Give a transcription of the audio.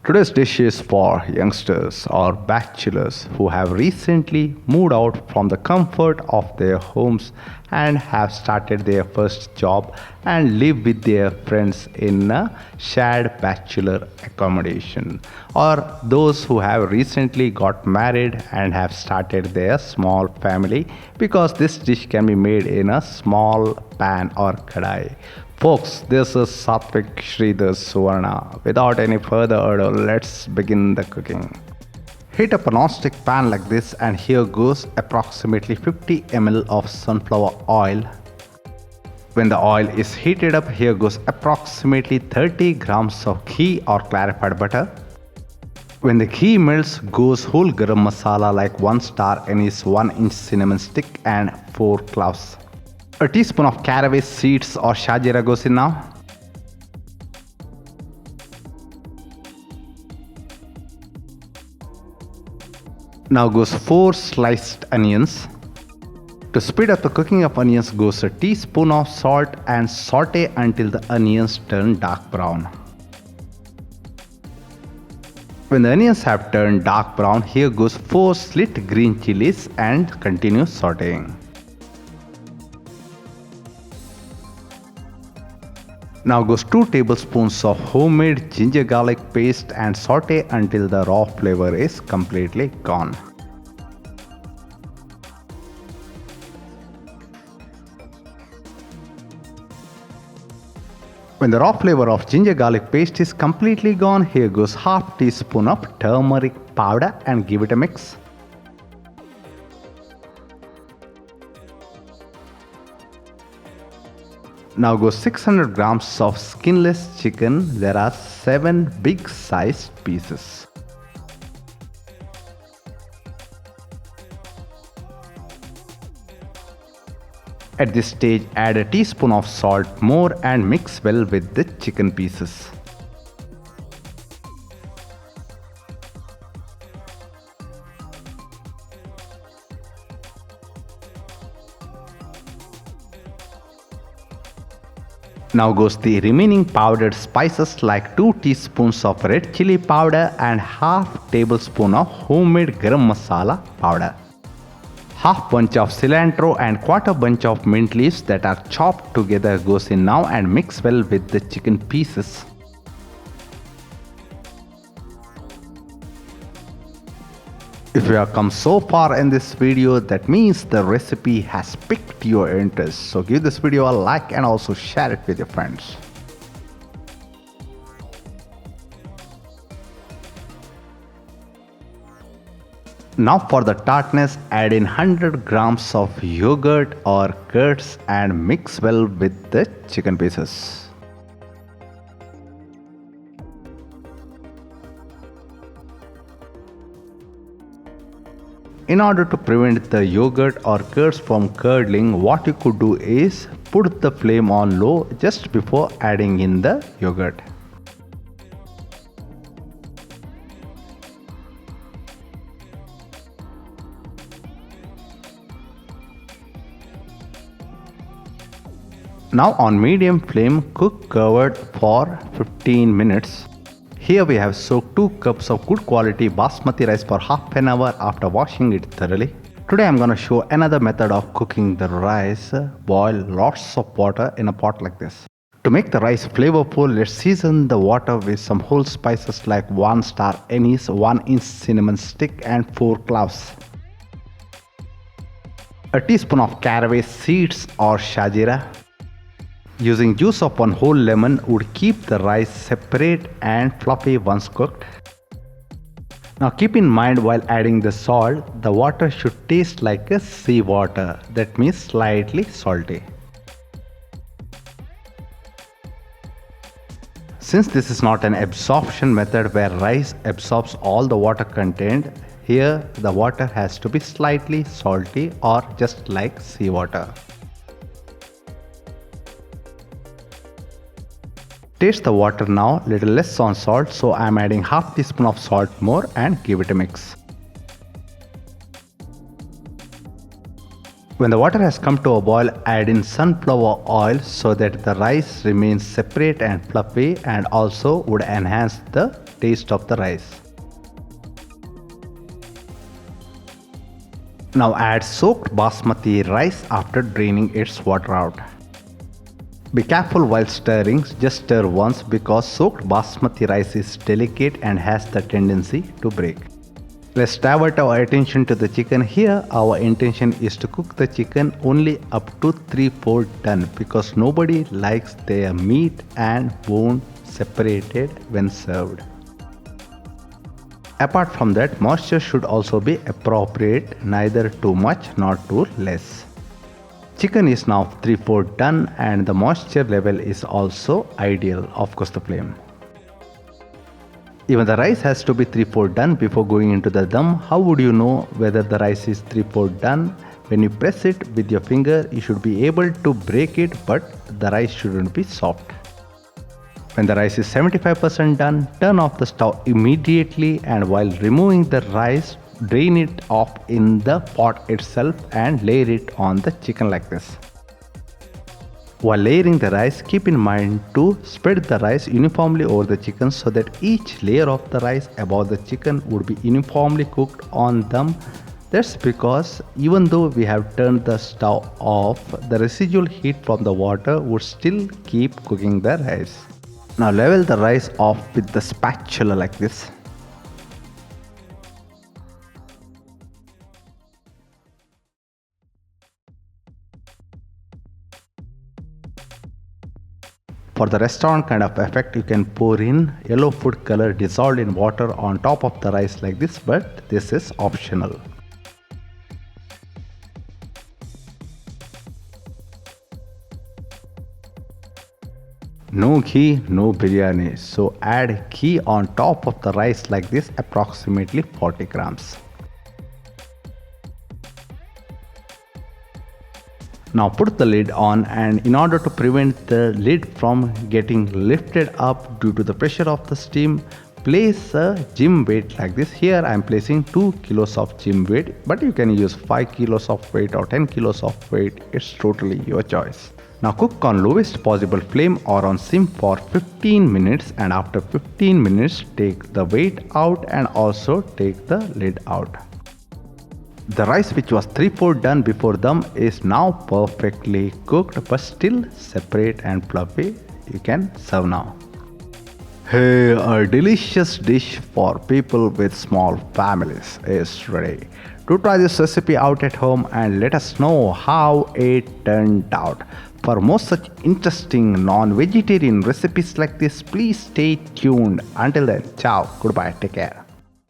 Today's dish is for youngsters or bachelors who have recently moved out from the comfort of their homes and have started their first job and live with their friends in a shared bachelor accommodation, or those who have recently got married and have started their small family, because this dish can be made in a small pan or kadai. Folks, this is Satvik Sridhar Suvarna. Without any further ado, let's begin the cooking. Heat up a non-stick pan like this, and here goes approximately 50 ml of sunflower oil. When the oil is heated up, here goes approximately 30 grams of ghee or clarified butter. When the ghee melts, goes whole garam masala like 1 star anise, 1 inch cinnamon stick and 4 cloves. A teaspoon of caraway seeds or shajira goes in now. Now goes 4 sliced onions. To speed up the cooking of onions goes a teaspoon of salt and saute until the onions turn dark brown. When the onions have turned dark brown, here goes 4 slit green chilies and continue sauteing. Now goes 2 tablespoons of homemade ginger garlic paste and saute until the raw flavor is completely gone. When the raw flavor of ginger garlic paste is completely gone, here goes half teaspoon of turmeric powder and give it a mix. Now goes 600 grams of skinless chicken. There are 7 big sized pieces. At this stage, add a teaspoon of salt more and mix well with the chicken pieces. Now goes the remaining powdered spices like 2 teaspoons of red chili powder and half tablespoon of homemade garam masala powder. Half bunch of cilantro and quarter bunch of mint leaves that are chopped together goes in now and mix well with the chicken pieces. If you have come so far in this video, that means the recipe has piqued your interest. So give this video a like and also share it with your friends. Now for the tartness, add in 100 grams of yogurt or curds and mix well with the chicken pieces. In order to prevent the yogurt or curds from curdling, what you could do is put the flame on low just before adding in the yogurt. Now on medium flame, cook covered for 15 minutes. Here we have soaked 2 cups of good quality basmati rice for half an hour after washing it thoroughly. Today I am going to show another method of cooking the rice. Boil lots of water in a pot like this. To make the rice flavorful, let's season the water with some whole spices like 1 star anise, 1 inch cinnamon stick and 4 cloves. A teaspoon of caraway seeds or shajira. Using juice of 1 whole lemon would keep the rice separate and fluffy once cooked. Now keep in mind, while adding the salt, the water should taste like a sea water, that means slightly salty. Since this is not an absorption method where rice absorbs all the water contained, here the water has to be slightly salty or just like sea water. Taste the water now, little less on salt, so I am adding half teaspoon of salt more and give it a mix. When the water has come to a boil, add in sunflower oil so that the rice remains separate and fluffy and also would enhance the taste of the rice. Now add soaked basmati rice after draining its water out. Be careful while stirring, just stir once because soaked basmati rice is delicate and has the tendency to break. Let's divert our attention to the chicken. Here our intention is to cook the chicken only up to 3/4 done because nobody likes their meat and bone separated when served. Apart from that, moisture should also be appropriate, neither too much nor too less. Chicken is now 3/4 done and the moisture level is also ideal. Of course, the flame. Even the rice has to be 3/4 done before going into the dum. How would you know whether the rice is 3/4 done? When you press it with your finger, you should be able to break it, but the rice shouldn't be soft. When the rice is 75% done, turn off the stove immediately and while removing the rice, drain it off in the pot itself and layer it on the chicken like this. While layering the rice, keep in mind to spread the rice uniformly over the chicken so that each layer of the rice above the chicken would be uniformly cooked on them. That's because even though we have turned the stove off, the residual heat from the water would still keep cooking the rice. Now level the rice off with the spatula like this. For the restaurant kind of effect, you can pour in yellow food color dissolved in water on top of the rice like this, but this is optional. No ghee, no biryani. So add ghee on top of the rice like this, approximately 40 grams. Now put the lid on, and in order to prevent the lid from getting lifted up due to the pressure of the steam, place a gym weight like this. Here I am placing 2 kilos of gym weight, but you can use 5 kilos of weight or 10 kilos of weight. It's totally your choice. Now cook on lowest possible flame or on sim for 15 minutes, and after 15 minutes take the weight out and also take the lid out. The rice which was 3/4 done before dum is now perfectly cooked but still separate and fluffy. You can serve now. Hey, a delicious dish for people with small families is ready. Do try this recipe out at home and let us know how it turned out. For more such interesting non-vegetarian recipes like this, please stay tuned. Until then, ciao, goodbye, take care.